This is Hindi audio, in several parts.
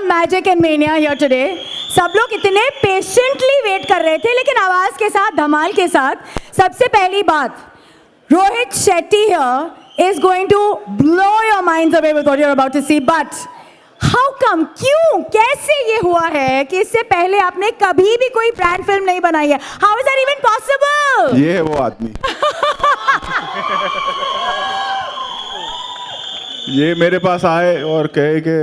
Magic and mania here today. सब लोग इतने पेशेंटली वेट कर रहे थे, लेकिन आवाज के साथ, धमाल के साथ। सबसे पहली बात, Rohit Shetty here is going to blow your minds away with what you are about to see. But how come, क्यों, कैसे ये हुआ है कि इससे पहले आपने कभी भी कोई ब्रांड फिल्म नहीं बनाई है? How is that even possible? ये है वो आदमी। ये मेरे पास आए और कहे कि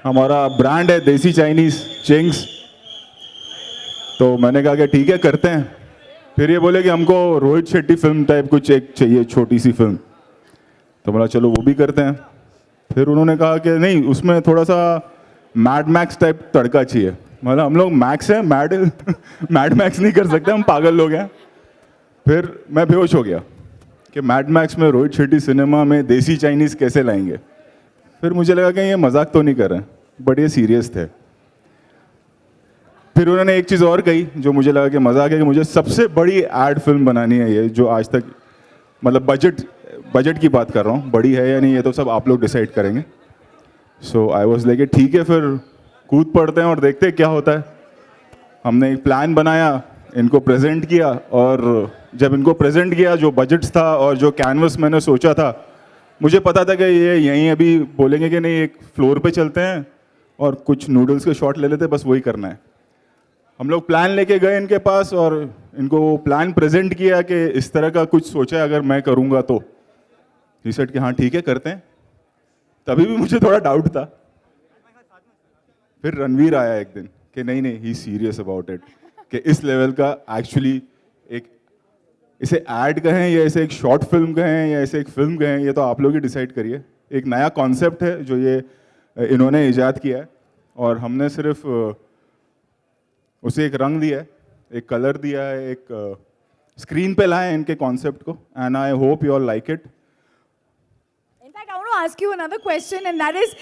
हमारा ब्रांड है देसी चाइनीज चिंग्स, तो मैंने कहा कि ठीक है करते हैं। फिर ये बोले कि हमको रोहित शेट्टी फिल्म टाइप कुछ एक चाहिए, छोटी सी फिल्म। तो बोला चलो वो भी करते हैं। फिर उन्होंने कहा कि नहीं, उसमें थोड़ा सा मैड मैक्स टाइप तड़का चाहिए। मतलब हम लोग मैक्स हैं, मैड मैक्स नहीं कर सकते, हम पागल लोग हैं। फिर मैं बेहोश हो गया कि मैड मैक्स में रोहित शेट्टी सिनेमा में देसी चाइनीज़ कैसे लाएंगे। फिर मुझे लगा कि ये मजाक तो नहीं कर रहे हैं, बट ये सीरियस थे। फिर उन्होंने एक चीज़ और कही जो मुझे लगा कि मज़ा आ गया कि मुझे सबसे बड़ी एड फिल्म बनानी है ये जो आज तक मतलब बजट की बात कर रहा हूँ, बड़ी है या नहीं ये तो सब आप लोग डिसाइड करेंगे. सो आई वॉज लाइक ठीक है फिर कूद पड़ते हैं और देखते हैं क्या होता है. हमने एक प्लान बनाया, इनको प्रेजेंट किया और जब इनको प्रेजेंट किया जो बजट्स था और जो कैनवस मैंने सोचा था, मुझे पता था कि ये यहीं अभी बोलेंगे कि नहीं एक फ्लोर पे चलते हैं और कुछ नूडल्स के शॉट ले लेते, बस वही करना है. हम लोग प्लान लेके गए इनके पास और इनको प्लान प्रेजेंट किया कि इस तरह का कुछ सोचा है अगर मैं करूँगा तो. ही सेड कि हाँ ठीक है करते हैं. तभी भी मुझे थोड़ा डाउट था. फिर रणवीर आया एक दिन कि नहीं ही सीरियस अबाउट इट, कि इस लेवल का एक्चुअली एक इसे ऐड कहें या इसे एक शॉर्ट फिल्म कहें या इसे एक फिल्म कहें, ये तो आप लोग ही डिसाइड करिए. एक नया कॉन्सेप्ट है जो ये इन्होंने इजाद किया है और हमने सिर्फ उसे एक रंग दिया है, एक कलर दिया है, एक स्क्रीन पे लाए हैं इनके कॉन्सेप्ट को. And I hope you all like it. In fact, I want to ask you another question, and that is,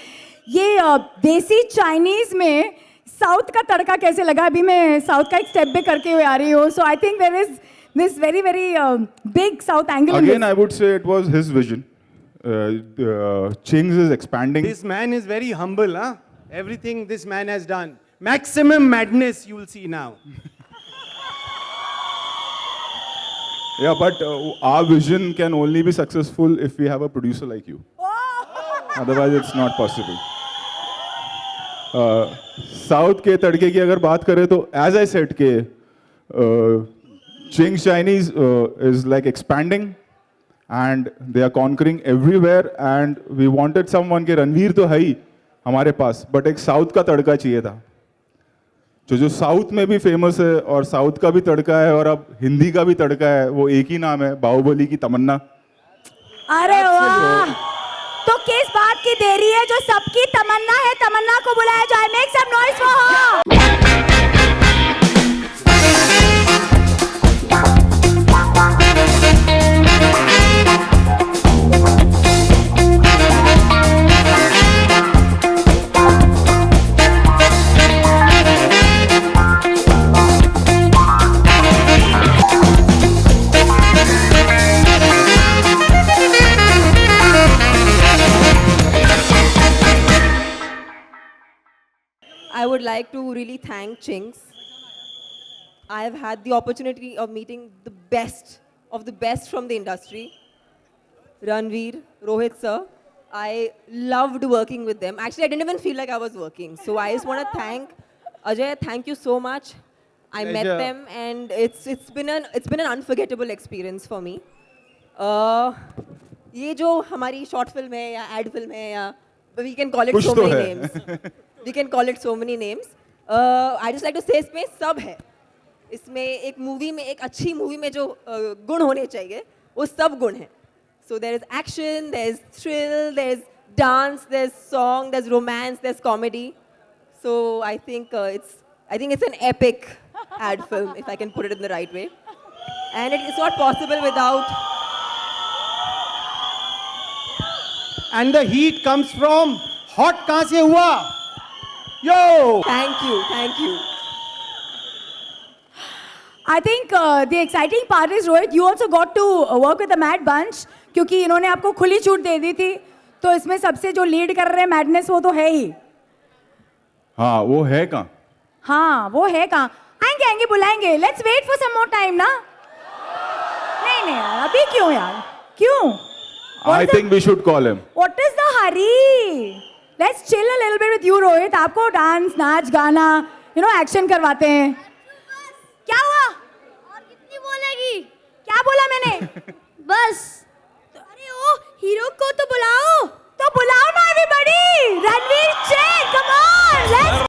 ये देसी चाइनीज में साउथ का तड़का कैसे लगा? अभी मैं साउथ का एक स्टेप भी करके हुए आ रही हूँ, so I think there is this very big South angle. Again, I would say it was his vision. Chings is expanding. This man is very humble, huh? Everything this man has done. Maximum madness you will see now. Yeah, but our vision can only be successful if we have a producer like you. Otherwise, it's not possible. South के तड़के की अगर बात करें तो as I said के Ching's Chinese is like expanding and they are conquering everywhere and we wanted someone के रणवीर तो है ही हमारे पास, but एक साउथ का तड़का चाहिए था जो साउथ में भी फेमस है और साउथ का भी तड़का है और अब हिंदी का भी तड़का है. वो एक ही नाम है, बाहुबली की तमन्ना. अरे वाह, तो किस बात की देरी है? जो सबकी तमन्ना है, तमन्ना को बुलाया जाए. Make some noise for her. I would like to really thank Chings. I have had the opportunity of meeting the best of the best from the industry. Ranveer, Rohit sir. I loved working with them. Actually, I didn't even feel like I was working. So I just want to thank Ajay. Thank you so much. I met Pleasure. them, and it's been an unforgettable experience for me. ये जो हमारी short film है या ad film है या we can call it कुछ so तो many है. names. We can call it so many names. I just like to say इसमें सब है. इसमें एक मूवी में, एक अच्छी मूवी में जो गुण होने चाहिए वो सब गुण हैं. So there is action, there is thrill, there is dance, there is song, there is romance, there is comedy. So I think it's an epic ad film, if I can put it in the right way. And it's not possible without. And the heat comes from hot कहाँ से हुआ? Yo! Thank you. I think the exciting part is, Rohit, you also got to work with the Mad Bunch, क्योंकि इन्होंने आपको खुली छूट दे दी थी. तो इसमें सबसे जो लीड कर रहे हैं मैडनेस वो तो है ही. हाँ वो है कहाँ? हाँ वो है कहाँ? आएंगे बुलाएंगे. Let's wait for some more time ना. नहीं यार, अभी क्यों यार? क्यों? I think we should call him. What is the hurry? Let's chill a little bit with you, Rohit. आपको डांस, नाच, गाना, एक्शन करवाते हैं. क्या हुआ? और कितनी बोलेगी? क्या बोला मैंने? बस. अरे ओ हीरो को तो बुलाओ. तो बुलाओ ना everybody. Ranveer check, come on, let's.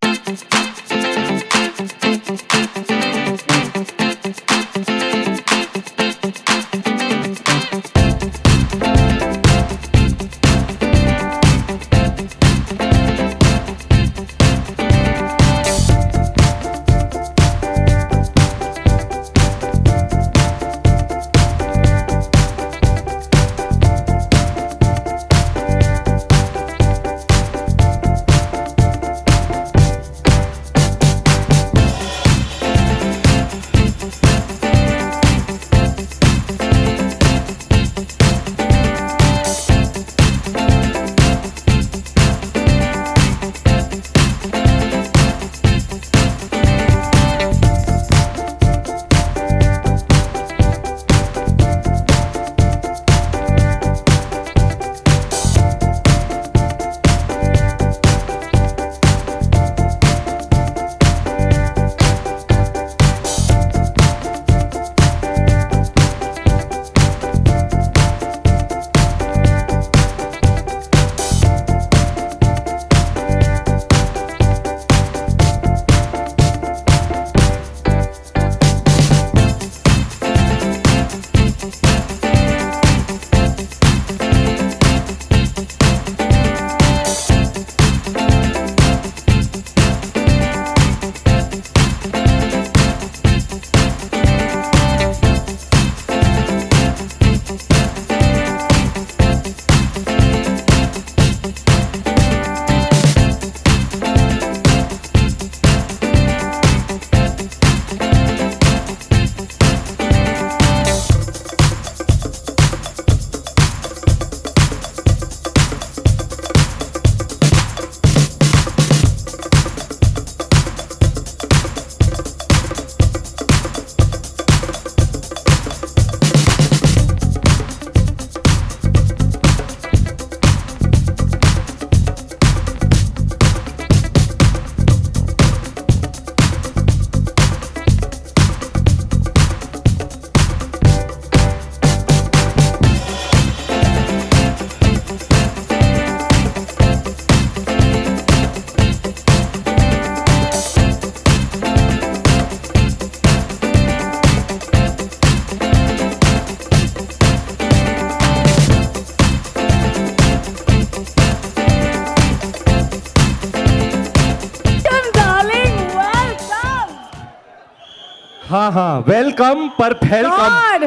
हाँ हाँ, वेलकम पर welcome. God.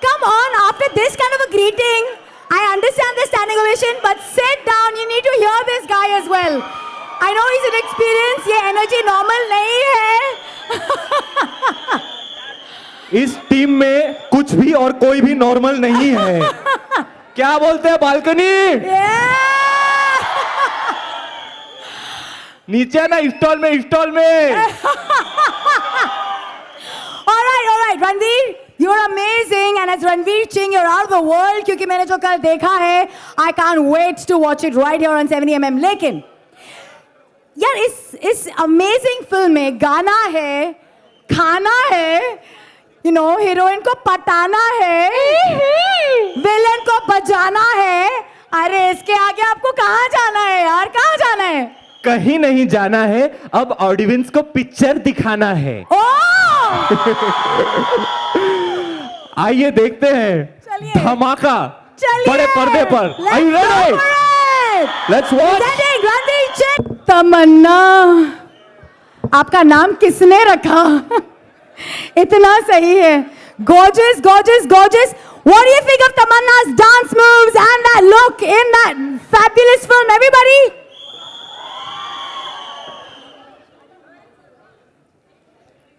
Come on, after this kind of a greeting, I understand the standing ovation, but sit down. You need to hear this guy as well. I know he's inexperienced. ये energy normal नहीं है. इस टीम में कुछ भी और कोई भी नॉर्मल नहीं है। क्या बोलते हैं बालकनी? Yeah. नीचे ना, स्टॉल में। All right, Ranveer, you're amazing, and as Ranveer Singh, you're out of the world. क्योंकि मैंने जो कल देखा है, I can't wait to watch it right here on 70mm. लेकिन यार इस अमेजिंग फिल्म में गाना है, खाना है, यू नो, हीरोइन को पटाना है, विलन को बजाना है। अरे इसके आगे आपको कहाँ जाना है यार, कहाँ जाना है? कहीं नहीं जाना है, अब ऑडियंस को पिक्चर दिखाना है। आइए देखते हैं चलिए। धमाका चलिए। बड़े पर्दे पर। Let's Are you go ready? for it. Let's watch. Presenting Ranveer Singh. तमन्ना, आपका नाम किसने रखा? इतना सही है। Gorgeous, gorgeous, gorgeous. What do you think of Tamanna's dance moves and that look in that fabulous film, everybody?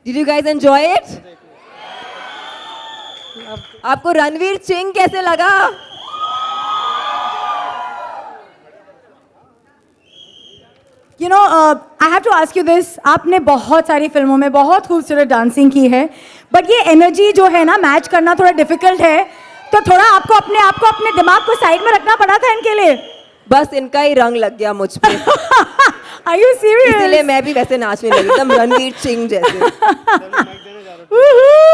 Did you guys enjoy it? आपको रणवीर सिंह कैसे लगा? You know, I have to ask you this. आपने बहुत सारी फिल्मों में बहुत खूबसूरत डांसिंग की है, बट ये एनर्जी जो है ना, मैच करना थोड़ा डिफिकल्ट है, तो थोड़ा आपको अपने दिमाग को साइड में रखना पड़ा था इनके लिए। बस इनका ही रंग लग गया मुझ पे, Are you serious? इसीलिए मैं भी वैसे नाचने लगी, एकदम रणवीर सिंह जैसे। Woohoo!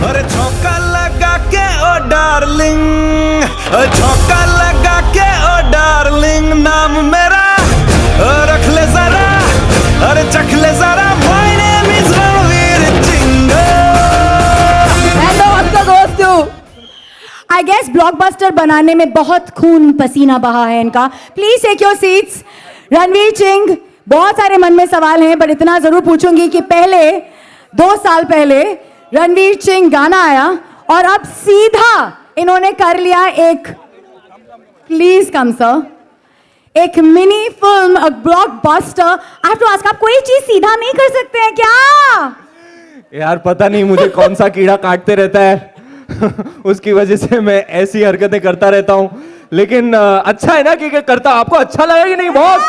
अरे झोंका लगा के ओ डार्लिंग, झोंका लगा के ओ डार्लिंग, नाम मेरा रख ले जरा, अरे चख ले जरा, my name is Ranveer Singh. And the Oscar goes to I guess blockbuster बनाने में बहुत खून पसीना बहा है इनका। Please take your seats. Ranveer Singh, बहुत सारे मन में सवाल हैं, बट इतना जरूर पूछूंगी कि पहले 2 साल पहले रणवीर सिंह गाना आया और अब सीधा इन्होंने कर लिया एक, प्लीज कम सर, एक mini film, a blockbuster. I have to ask, आप कोई चीज सीधा नहीं कर सकते हैं क्या? यार पता नहीं मुझे कौन सा कीड़ा काटते रहता है उसकी वजह से मैं ऐसी हरकतें करता रहता हूं, लेकिन अच्छा है ना कि करता। आपको अच्छा लगा कि नहीं? बहुत।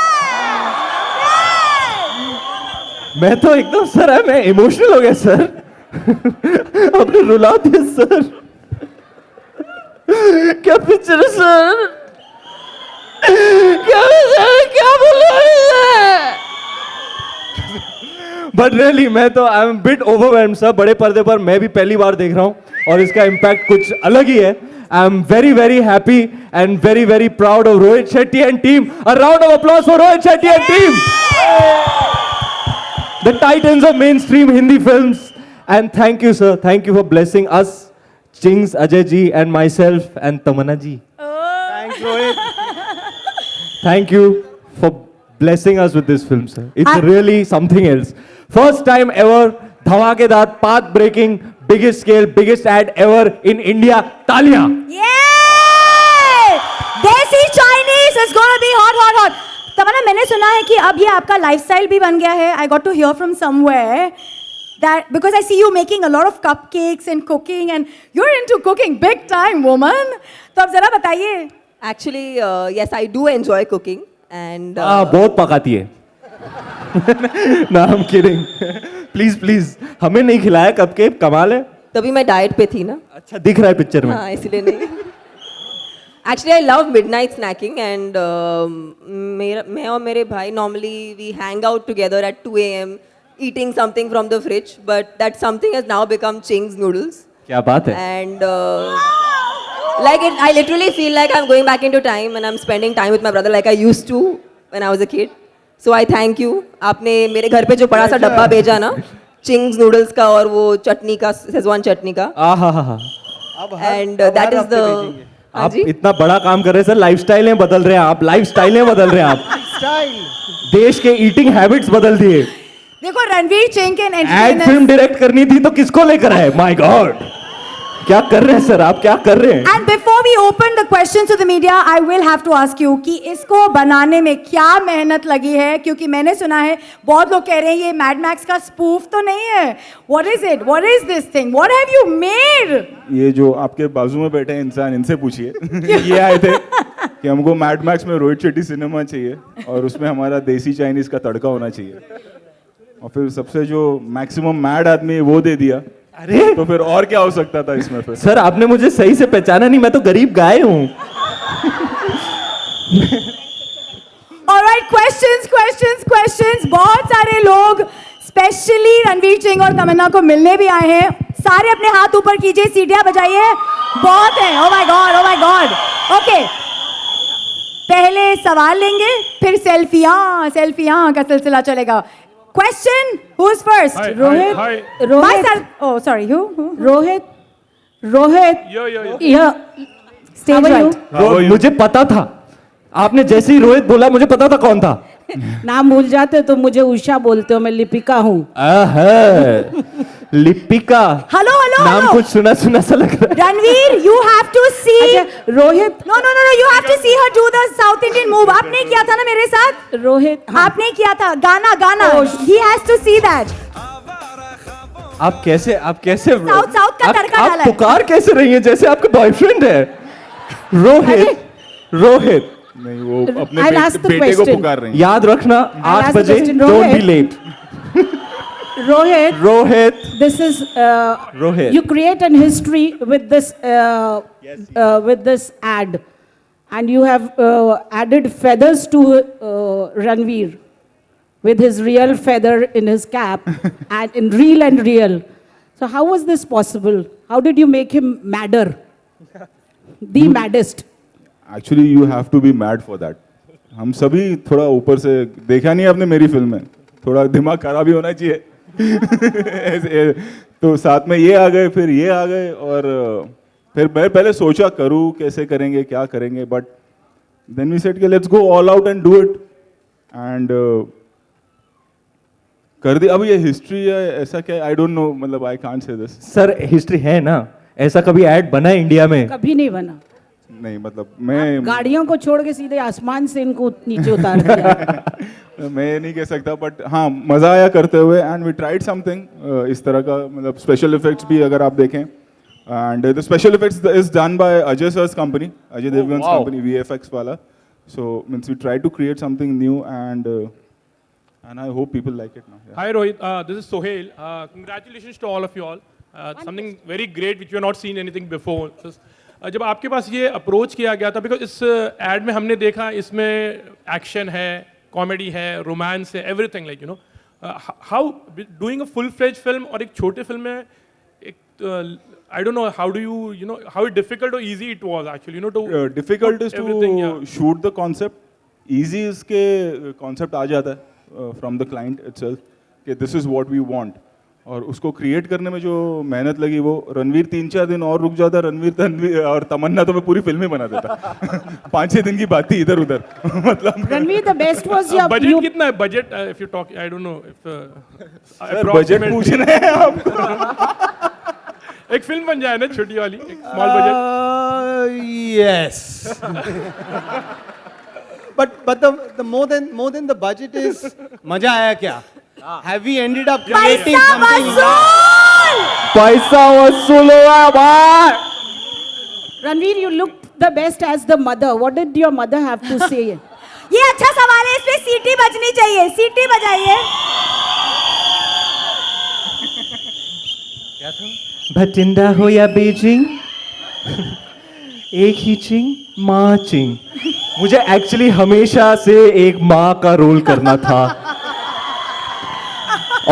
मैं तो एकदम सर, मैं इमोशनल हो गया सर। आपने रुला दिया सर। क्या पिक्चर है सर? क्या बोला? बट रियली मैं तो I am bit overwhelmed sir. बड़े पर्दे पर मैं भी पहली बार देख रहा हूं और इसका इम्पैक्ट कुछ अलग ही है। I am very very happy and very very proud of Rohit Shetty and team. A round of applause for Rohit Shetty and team, the titans of mainstream Hindi films. And thank you sir, thank you for blessing us, चिंग्स, Ajay ji and myself and Tamannaah ji. Thanks, Rohit. Thank you for blessing us with this film, sir. It's really something else. First time ever, धमाकेदार, path-breaking, biggest scale, biggest ad ever in India. तालियां! Yay! देसी Chinese is gonna be hot, hot, hot. तमन्ना, मैंने सुना है कि अब ये आपका लाइफस्टाइल भी बन गया है. I got to hear from somewhere that because I see you making a lot of cupcakes and cooking and you're into cooking big time, woman. तो अब जरा बताइए. actually yes, I do enjoy cooking and बहुत पकाती है। ना, I'm kidding. Please, please, हमें नहीं खिलाया कपकेक, कमाल है। तभी मैं डाइट पे थी ना। अच्छा दिख रहा है पिक्चर में। हाँ, इसलिए नहीं। Actually, I love midnight snacking and मैं और मेरे भाई normally we hang out together at 2 a.m. eating something from the fridge, but that something has now become Ching's noodles. क्या बात है? And like it, I literally feel like I'm going back into time and I'm spending time with my brother like I used to when I was a kid. So I thank you. आपने मेरे घर पे जो बड़ा सा डब्बा भेजा ना, चिंग्स नूडल्स का और वो चटनी का, शेजवान चटनी का. आहा And that is the. हाँ आप जी. इतना बड़ा काम कर रहे हैं सर, लाइफस्टाइलें बदल रहे हैं आप, लाइफस्टाइलें बदल रहे हैं आप, Style. देश के ईटिंग हैबिट्स बदल दिए. देखो Ranveer Singh can and entertain film direct करनी थी तो किसको लेकर आए? माय गॉड, क्या कर रहे हैं सर आप, क्या कर रहे हैं? And before we open the questions to the media, I will have to ask you कि इसको बनाने में क्या मेहनत लगी है, क्योंकि मैंने सुना है बहुत लोग कह रहे हैं ये मैड मैक्स का स्पूफ तो नहीं है. What is it? What is this thing? What have you made? ये जो आपके बाजू में बैठे हैं इंसान, इनसे पूछिए. ये आए थे कि हमको मैड मैक्स में रोहित शेट्टी सिनेमा चाहिए और उसमें हमारा देसी चाइनीज का तड़का होना चाहिए, और फिर सबसे जो मैक्सिमम मैड आदमी है वो दे दिया. अरे तो फिर और क्या हो सकता था इसमें फिर? सर आपने मुझे सही से पहचाना नहीं, मैं तो गरीब गाय हूँ. Alright, questions. बहुत सारे लोग स्पेशली रणवीर सिंह और तमन्ना को मिलने भी आए हैं. सारे अपने हाथ ऊपर कीजिए, सीटियां बजाइए. बहुत है. Oh my God. Okay. पहले सवाल लेंगे, फिर सेल्फियां का सिलसिला चलेगा. Question, who's first? Rohit. My sir. Oh, sorry. Who? Rohit. Yo. Yeah. Stage How are you? right. मुझे पता था, आपने जैसे ही रोहित बोला मुझे पता था कौन था. नाम भूल जाते हो तो मुझे उषा बोलते हो, मैं लिपिका हूँ. लिपिका. Hello. नाम कुछ सुना सा लग रहा है. Ranveer, you have to see. अच्छा, Rohit. No. You have to see her do the South Indian move. आपने किया था ना मेरे साथ? रोहित. हाँ. आपने किया था गाना. Oh, He has to see that. आप कैसे साउथ का तड़का आप डाला है. पुकार कैसे रही हैं जैसे आपका बॉयफ्रेंड है? रोहित नहीं, वो अपने I'll ask the बेटे को question. पुकार रहे हैं. याद रखना, I'll 8 ask the बजे question. Don't be Rohit. Late. Rohit. Rohit. This is Rohit. you create an history with this ad, and you have added feathers to Ranveer with his real feather in his cap and in real. So how was this possible? How did you make him madder? The maddest. Actually, you have to be mad for that. हम सभी थोड़ा ऊपर से देखा नहीं आपने मेरी फिल्म में, थोड़ा दिमाग खराब ही होना चाहिए. तो साथ में ये आ गए, फिर ये आ गए, और फिर मैं पहले सोचा करूँ कैसे करेंगे, क्या करेंगे, बट देन वी सेड कि let's go all out and do it, and कर दी. अब ये हिस्ट्री है ऐसा क्या, आई डोंट नो, मतलब I can't say this. Sir history है ना, ऐसा कभी ऐड बना है इंडिया में? कभी नहीं बना. नहीं, मतलब मैं गाड़ियों को छोड़ के सीधे आसमान से इनको नीचे उतार दिया. मैं ये नहीं कह सकता, बट हाँ मज़ा आया करते हुए, एंड वी ट्राइड समथिंग इस तरह का. मतलब स्पेशल इफेक्ट्स भी अगर आप देखें, and the special effects is done by Ajay sir's company, Ajay Devgan's company, VFX वाला. So means we try to create something new, and I hope people like it now. Yeah. Hi Rohit, this is Sohail. Congratulations to all of you all. Something very great which you have not seen anything before. जब आपके पास ये अप्रोच किया गया था, बिकॉज इस एड में हमने देखा इसमें एक्शन है, कॉमेडी है, रोमांस है, everything, like you know how doing a full fledge film और एक छोटे फिल्म में एक I don't know how do you know how difficult और easy it was actually, you know, too difficult is everything, too yeah. Shoot the concept. Easy इसके कॉन्सेप्ट आ जाता है फ्रॉम द क्लाइंट इटसेल्फ कि this is what we want, और उसको क्रिएट करने में जो मेहनत लगी वो रणवीर 3-4 दिन और रुक जाता. रणवीर और तमन्ना तो मैं पूरी फिल्म ही बना देता. 5-6 दिन की बात थी इधर उधर. मतलब Ranveer, the best was your. Budget कितना है? Budget if you talk, I don't know if budget पूछ रहे हैं आप. एक फिल्म बन जाए ना छोटी वाली, एक small budget. Yes. but the more than the budget is मजा आया क्या? Have we ended up creating something? पैसा वसूल हुआ भाई. Ranveer, you looked the best as the mother. What did your mother have to say? ये अच्छा सवाल है, इसमें सीटी बजनी चाहिए. सीटी बजाइए. भटिंडा हो या बीजिंग, एक ही चिंग माँ चिंग. मुझे एक्चुअली हमेशा से एक माँ का रोल करना था,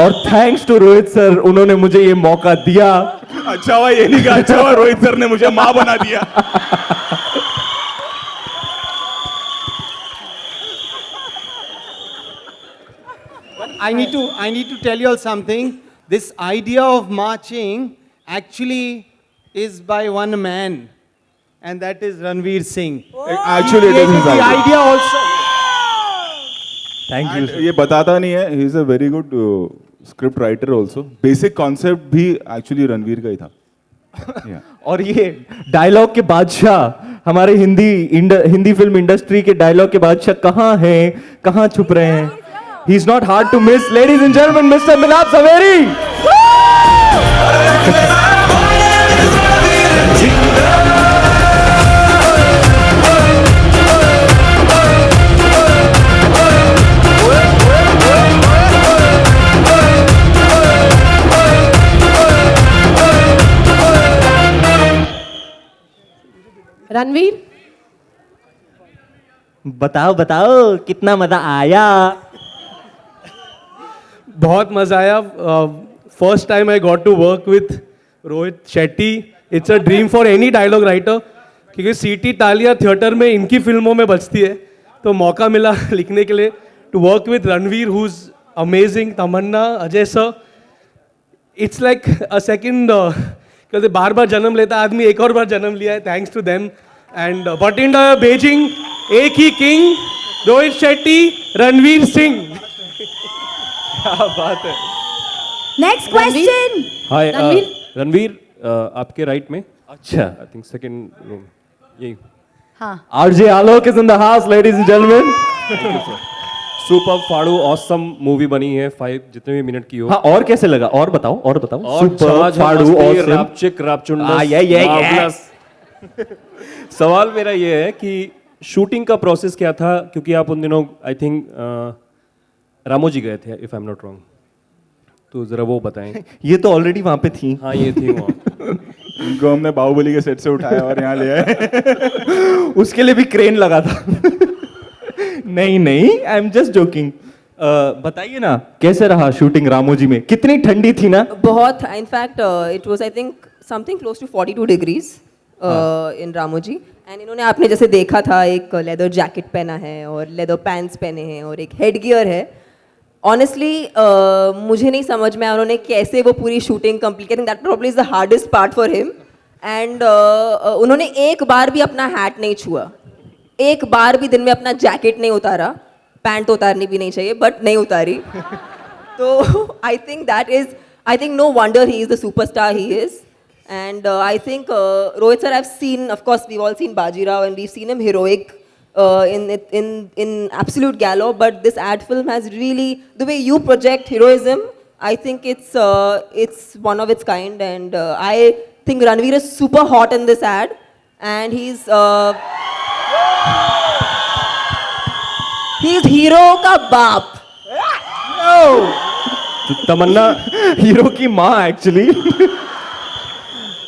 और थैंक्स टू रोहित सर, उन्होंने मुझे ये मौका दिया. अच्छा हुआ ये नहीं कहा, अच्छा हुआ रोहित सर ने मुझे माँ बना दिया. I need to tell you all something. this idea of marching actually is by one man, and that is Ranveer Singh. Actually, it is his The idea. idea also. Thank you ये बताता नहीं है, he is a very good script writer also. Basic concept भी एक्चुअली रणवीर का ही था. Yeah. और ये डायलॉग के बादशाह, हमारे हिंदी फिल्म इंडस्ट्री के डायलॉग के बादशाह कहाँ हैं, कहाँ छुप रहे हैं? He is not hard to miss. Ladies and gentleman, mister Milap Zaveri. Ranveer, बताओ बताओ कितना मजा आया. बहुत मजा आया. First time I got to work with Rohit Shetty. It's a dream for any dialogue writer, क्योंकि सीटी तालियां थिएटर में इनकी फिल्मों में बजती है, तो मौका मिला लिखने के लिए to work with Ranveer, who is amazing. Tamannaah, Ajay sir, it's like a second. कहते बार बार जन्म लेता आदमी, एक और बार जन्म लिया है, thanks to them. And Bathinda Beijing, एक ही किंग, रोहित शेट्टी, रणवीर सिंह. क्या बात है. Next question. Hi Ranveer? Ranveer, आपके राइट में. अच्छा, आई थिंक सेकंड रूम यही. हाँ. RJ Alok is in the house, ladies and gentleman. Super फाड़ू ऑसम मूवी बनी है, 5 जितने भी मिनट की हो. हाँ, और कैसे लगा? और बताओ, और बताओ. और सुपर फाड़ू और रापचिक रापचुंडस. ये marvelous. सवाल मेरा ये है कि शूटिंग का प्रोसेस क्या था, क्योंकि आप उन दिनों आई थिंक रामोजी गए थे, if I am not wrong, तो जरा वो बताएं. ये तो ऑलरेडी वहां पे थी. हाँ, ये थी वहाँ. इनको हमने बाहुबली के सेट से उठाया और यहाँ ले आए. उसके लिए भी क्रेन लगा था. नहीं नहीं, आई एम जस्ट जोकिंग. बताइए ना, कैसे रहा शूटिंग रामोजी में? कितनी ठंडी थी ना? बहुत. In fact it was I think something close to 42 degrees in Ramoji. And इन्होंने, आपने जैसे देखा था, एक लेदर जैकेट पहना है और लेदर पैंट्स पहने हैं और एक हेड गियर है. ऑनेस्टली मुझे नहीं समझ में आया उन्होंने कैसे वो पूरी शूटिंग कंप्लीट की. That probably is the hardest part for him. And उन्होंने एक बार भी अपना हैट नहीं छुआ, एक बार भी दिन में अपना जैकेट नहीं उतारा. पैंट उतारनी भी नहीं चाहिए, बट नहीं उतारी. तो I think that is, I think no wonder he is the superstar he is. And I think Rohit sir, I've seen, of course, we've all seen Bajirao and we've seen him heroic in absolute galore. But this ad film has really, the way you project heroism, I think it's one of its kind. And I think Ranveer is super hot in this ad, and he's hero का बाप. तमन्ना हीरो की माँ एक्चुअली.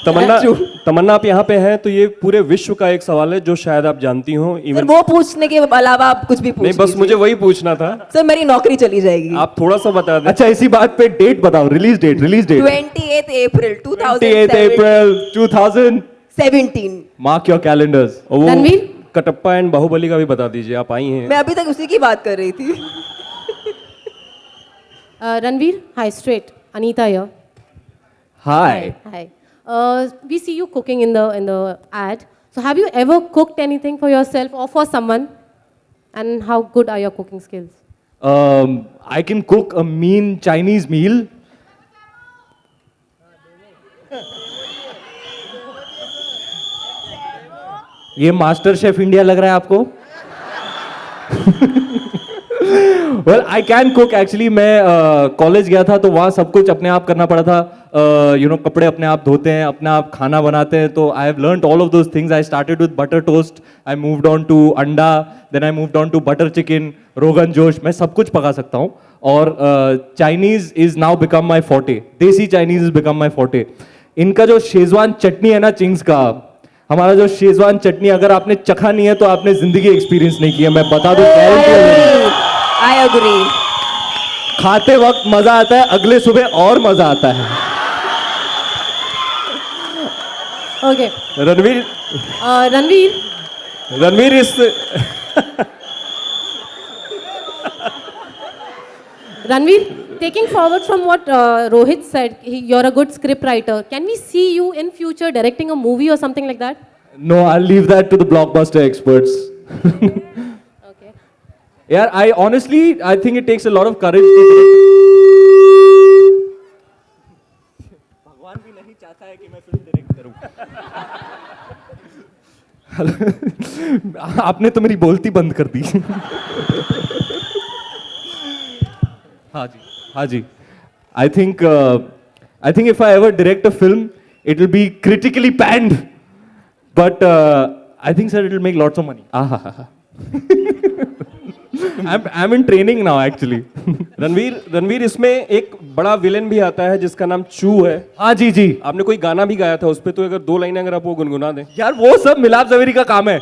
तमन्ना आप यहाँ पे हैं, तो ये पूरे विश्व का एक सवाल है जो शायद आप जानती हो. सर, इवन वो पूछने के अलावा आप कुछ भी पूछ नहीं, बस लीजिए. मुझे वही पूछना था. सर, मेरी नौकरी चली जाएगी. आप थोड़ा सा बता दें. अच्छा, इसी बात पे डेट बताओ. रिलीज डेट 28th April 28 अप्रैल 2017. Mark your calendars. और वो रणवीर? कटप्पा एंड बाहुबली का भी बता दीजिए, आप आई हैं. मैं अभी तक उसी की बात कर रही थी. Ranveer, hi, straight. Anita here. Hi. Hi. We see you cooking in the ad. So have you ever cooked anything for yourself or for someone? And how good are your cooking skills? I can cook a mean Chinese meal. ये मास्टर शेफ इंडिया लग रहा है आपको? Well, I can cook actually. मैं कॉलेज गया था तो वहाँ सब कुछ अपने आप करना पड़ा था. कपड़े अपने आप धोते हैं, अपने आप खाना बनाते हैं. तो I have learned all of those things. I started with butter toast. I moved on to अंडा. Then I moved on to butter chicken, rogan josh. मैं सब कुछ पका सकता हूँ. और Chinese is now become my forte. देसी Chinese has become my forte. इनका जो शेजवान चटनी है ना, चिंग्स का, हमारा जो शेजवान चटनी, अगर आपने चखा नहीं है तो आपने जिंदगी एक्सपीरियंस नहीं किया. मैं बता दूं, I agree. खाते वक्त मजा आता है, अगले सुबह और मजा आता है. Okay. रणवीर Ranveer, इस Ranveer, Taking forward from what Rohit said, you're a good script writer. Can we see you in future directing a movie or something like that? No, I'll leave that to the blockbuster experts. Okay. Yeah, I honestly, I think it takes a lot of courage to direct. भगवान भी नहीं चाहता है कि मैं फिल्म डायरेक्ट करूं। आपने तो मेरी बोलती बंद कर दी। हाँ जी। I think if I ever direct a film, it will be critically panned, but I think sir, it will make lots of money. I'm in training now actually. Ranveer इसमें एक बड़ा विलेन भी आता है जिसका नाम चू है। हाँ जी। आपने कोई गाना भी गाया था उस पे, तो अगर 2 लाइनें अगर आप वो गुनगुना दें। यार वो सब मिलाप जवेरी का काम है।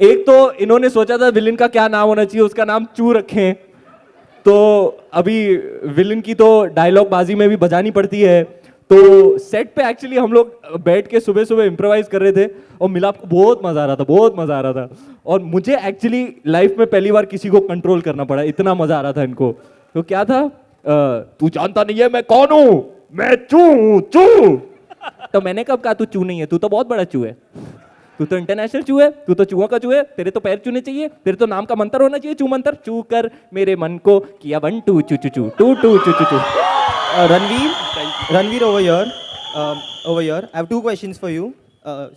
एक तो इन्होंने सोचा था विलेन का क्या नाम होना चाहिए, उसका नाम चू रखें। तो अभी विलेन की तो डायलॉग बाजी में भी बजानी पड़ती है। तो सेट पे एक्चुअली हम लोग बैठ के सुबह सुबह इम्प्रोवाइज कर रहे थे और मिलाप को बहुत मजा आ रहा था। और मुझे एक्चुअली लाइफ में पहली बार किसी को कंट्रोल करना पड़ा, इतना मजा आ रहा था इनको। तो क्या था, तू जानता नहीं है मैं कौन हूं, मैं चू। तो मैंने कब कहा तू चू नहीं है, तू तो बहुत बड़ा चू है, तू तो इंटरनेशनल चू है, तू तो चूहों का चू है, तेरे तो पैर चूने चाहिए, तेरे तो नाम का मंत्र होना चाहिए, चू मंत्र, चू कर मेरे मन को किया 1 2 चू चू चू 2 2 चू चू चू। Ranveer over here. I have 2 questions for you.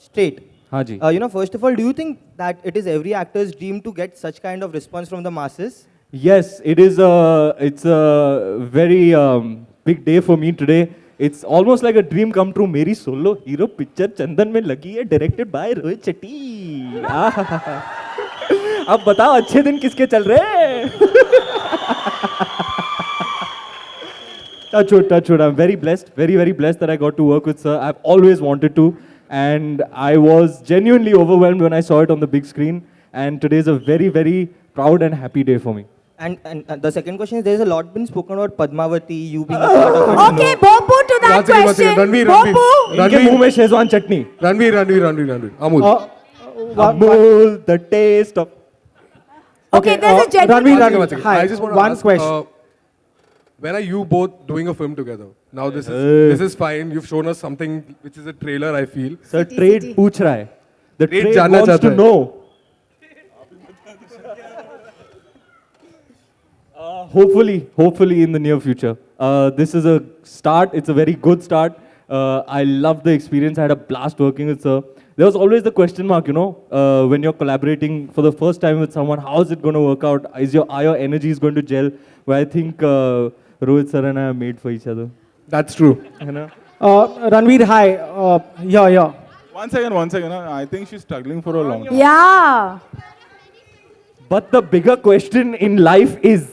Straight. हाँ जी। First of all, do you think that it is every actor's dream to get such kind of response from the masses? Yes, it is. It's a very big day for me today. It's almost like a dream come true. मेरी सोलो हीरो पिक्चर चंदन में लगी है, डायरेक्टेड बाय रोहित शेट्टी। अब बताओ अच्छे दिन किसके चल रहे हैं? Touch wood. I'm very blessed, very blessed that I got to work with sir. I've always wanted to, and I was genuinely overwhelmed when I saw it on the big screen. And today is a very proud and happy day for me. And the second question is, there is a lot been spoken about Padmavati, you being a part of it. Okay, Bopu to that question. Bopu. इनके मुंह में Schezwan chutney. Ranveer. Amul, the taste of. Okay, there's a gentleman. Ranveer, Hi, I just want to one ask, question. when are you both doing a film together? Now this is fine. You've shown us something which is a trailer, I feel. Sir, trade पूछ रहा है. The trade जानना wants चाहता to है. know. Hopefully in the near future. This is a start. It's a very good start. I love the experience. I had a blast working with sir. There was always the question mark, when you're collaborating for the first time with someone, how is it going to work out? Are your energies going to gel? Well, I think Rohit sir and I are made for each other. That's true. Ranveer, hi. Yeah. One second. I think she's struggling for a long time. Yeah. But the bigger question in life is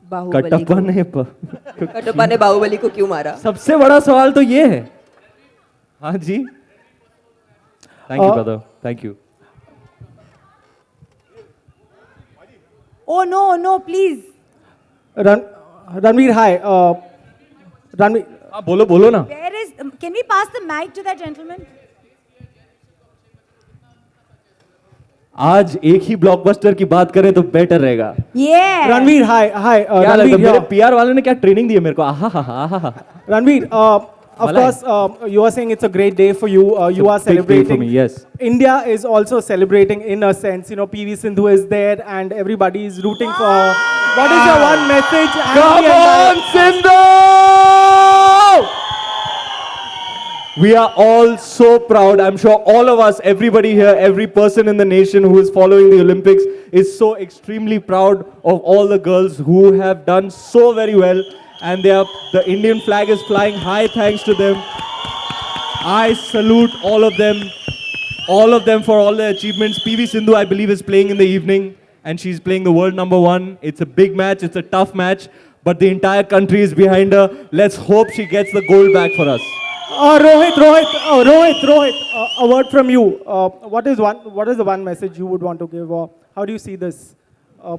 Kattappa ने बाहुबली को क्यों मारा? सबसे बड़ा सवाल तो ये है। हाँ जी। Thank you, brother. Thank you. Oh no, please. Ranveer, hi. Ranveer. हाँ बोलो ना। Can we pass the mic to that gentleman? आज एक ही ब्लॉकबस्टर की बात करें तो बेटर रहेगा। Yeah. Ranveer, hi. क्या लगता है मेरे पीआर वालों ने क्या ट्रेनिंग दी है मेरे को? Ranveer, of course, you are saying it's a great day for you. You are celebrating. For me, yes. India is also celebrating in a sense. PV Sindhu is there and everybody is rooting for her. What is your one message? Come on, Sindhu! We are all so proud. I'm sure all of us, everybody here, every person in the nation who is following the Olympics is so extremely proud of all the girls who have done so very well. And the Indian flag is flying high thanks to them. I salute all of them for all their achievements. PV Sindhu, I believe, is playing in the evening and she's playing the world #1. It's a big match, it's a tough match, but the entire country is behind her. Let's hope she gets the gold back for us. Rohit, a word from you. What is the one message you would want to give? How do you see this?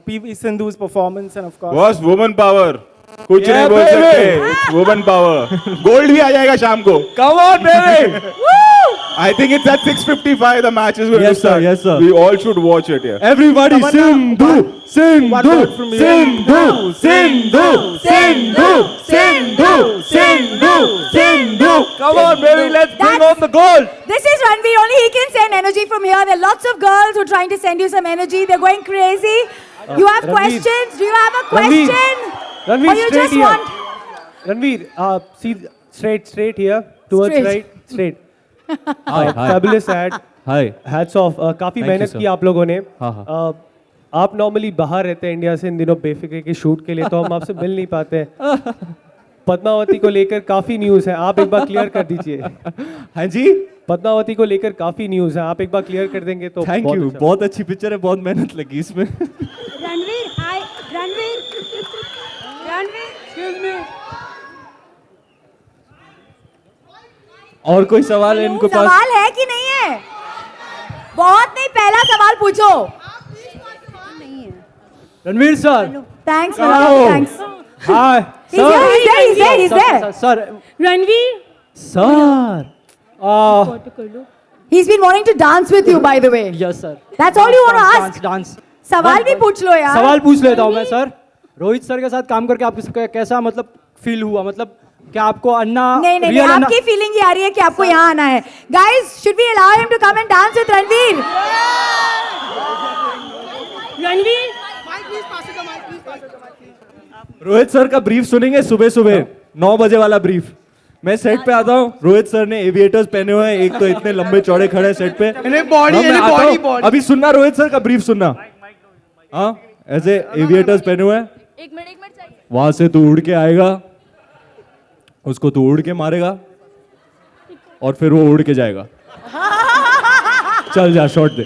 PV Sindhu's performance and of course. Boss woman power कुछ नहीं बोल सकते. It's woman power. गोल्ड भी आ जाएगा शाम को. Come on, baby! I think it's at 6:55. The match is going Yes, to start. sir. Yes, sir. We all should watch it here. Everybody, Sindhu, Sindhu, word from you. Sindhu, Sindhu, Sindhu, Sindhu, Sindhu, Sindhu. Come on, baby, let's bring on the gold. This is Ranveer. Only he can send energy from here. There are lots of girls who are trying to send you some energy. They're going crazy. You have Ranveer. questions? Do you have a Ranveer. question? Ranveer, Or you straight just here. want... Ranveer, see straight here, towards Straight. right, straight. Hi, hi. Fabulous ad. Hi. Hats off. काफी Thank you, मेहनत sir. की आप लोगों ने. हाँ, हाँ. आप नॉर्मली बाहर रहते हैं इंडिया से इन दिनों बेफिक्र के शूट के लिए, तो हम आपसे मिल नहीं पाते हैं. पद्मावती को लेकर काफी न्यूज़ है, आप एक बार क्लियर कर दीजिए. हाँ जी. पद्मावती को लेकर काफी न्यूज़ है, आप एक बार क्लियर कर देंगे तो थैंक बहुत यू. अच्छा. बहुत अच्छी पिक्चर है, बहुत मेहनत लगी इसमें. Ranveer, hi. Ranveer. Ranveer. Excuse me. और कोई सवाल है इनको पास? सवाल है कि नहीं है? बहुत नहीं, पहला सवाल पूछो. Ranveer sir. Thanks, Oh. Manoj. Thanks. Hi. He's here, he's there, he's there, he's there. Sir. Ranveer. Sir. He's been wanting to dance with you, by the way. Yes, sir. That's all you want to ask? Dance. सवाल भी पूछ लो यार. सवाल पूछ लेता हूँ मैं सर. रोहित सर के साथ काम करके आपको कैसा मतलब फील हुआ? मतलब क्या आपको अन्ना नहीं नहीं, real अन्ना- आपकी फीलिंग ये आ रही है कि आपको यहाँ आना है. Guys, should we allow him to come and dance with Ranveer? Ranveer. Rohit sir का ब्रीफ सुनेंगे सुबह सुबह 9 बजे वाला ब्रीफ. मैं सेट पे आता हूँ, रोहित सर ने एविएटर्स पहने हुए हैं, एक तो इतने लंबे चौड़े खड़े हैं सेट पे. मैं आता हूँ, अभी सुनना रोहित सर का ब्रीफ सुनना. हाँ, ऐसे एविएटर्स पहने हुए हैं. एक मिनट चाहिए. वहां से तू उड़ के आएगा, उसको तू उड़ के मारेगा और फिर वो उड़ के जाएगा. चल जा, शॉट दे.